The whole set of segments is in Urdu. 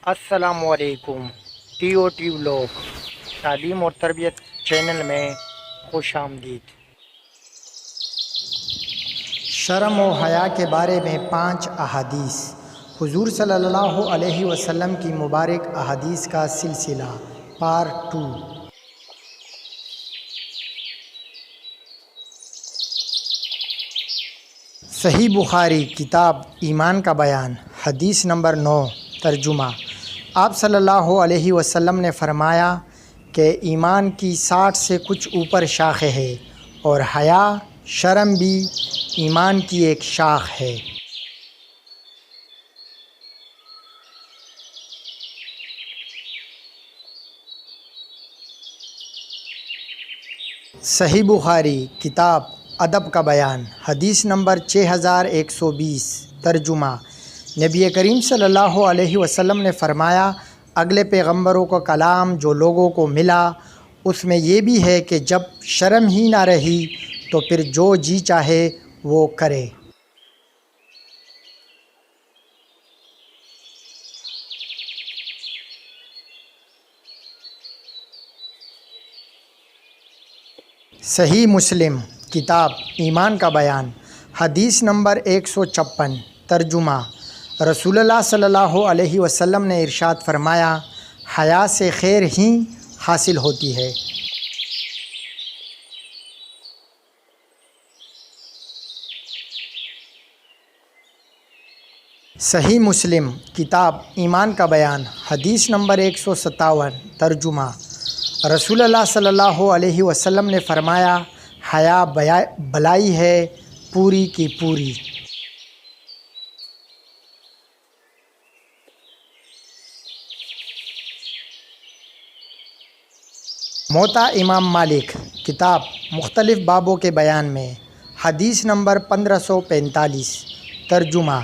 السلام علیکم۔ ٹی او ٹی ولاگ تعلیم اور تربیت چینل میں خوش آمدید۔ شرم و حیا کے بارے میں 5 احادیث۔ حضور صلی اللہ علیہ وسلم کی مبارک احادیث کا سلسلہ پارٹ 2۔ صحیح بخاری کتاب ایمان کا بیان، حدیث نمبر 9۔ ترجمہ۔ آپ صلی اللہ علیہ وسلم نے فرمایا کہ ایمان کی 60 سے کچھ اوپر شاخیں ہیں، اور حیا شرم بھی ایمان کی ایک شاخ ہے۔ صحیح بخاری کتاب ادب کا بیان، حدیث نمبر 6120۔ ترجمہ۔ نبی کریم صلی اللہ علیہ وسلم نے فرمایا، اگلے پیغمبروں کا کلام جو لوگوں کو ملا اس میں یہ بھی ہے کہ جب شرم ہی نہ رہی تو پھر جو جی چاہے وہ کرے۔ صحیح مسلم کتاب ایمان کا بیان، حدیث نمبر 156۔ ترجمہ۔ رسول اللہ صلی اللہ علیہ وسلم نے ارشاد فرمایا، حیا سے خیر ہی حاصل ہوتی ہے۔ صحیح مسلم کتاب ایمان کا بیان، حدیث نمبر 157۔ ترجمہ۔ رسول اللہ صلی اللہ علیہ وسلم نے فرمایا، حیا بلائی ہے پوری کی پوری۔ موطا امام مالک کتاب مختلف بابوں کے بیان میں، حدیث نمبر 1545۔ ترجمہ۔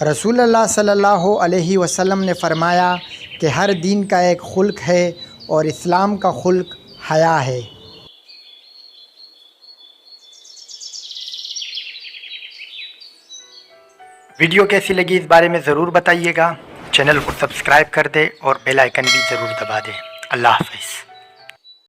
رسول اللہ صلی اللہ علیہ وسلم نے فرمایا کہ ہر دین کا ایک خلق ہے اور اسلام کا خلق حیا ہے۔ ویڈیو کیسی لگی اس بارے میں ضرور بتائیے گا۔ چینل کو سبسکرائب کر دے اور بیل آئیکن بھی ضرور دبا دے۔ اللہ حافظ۔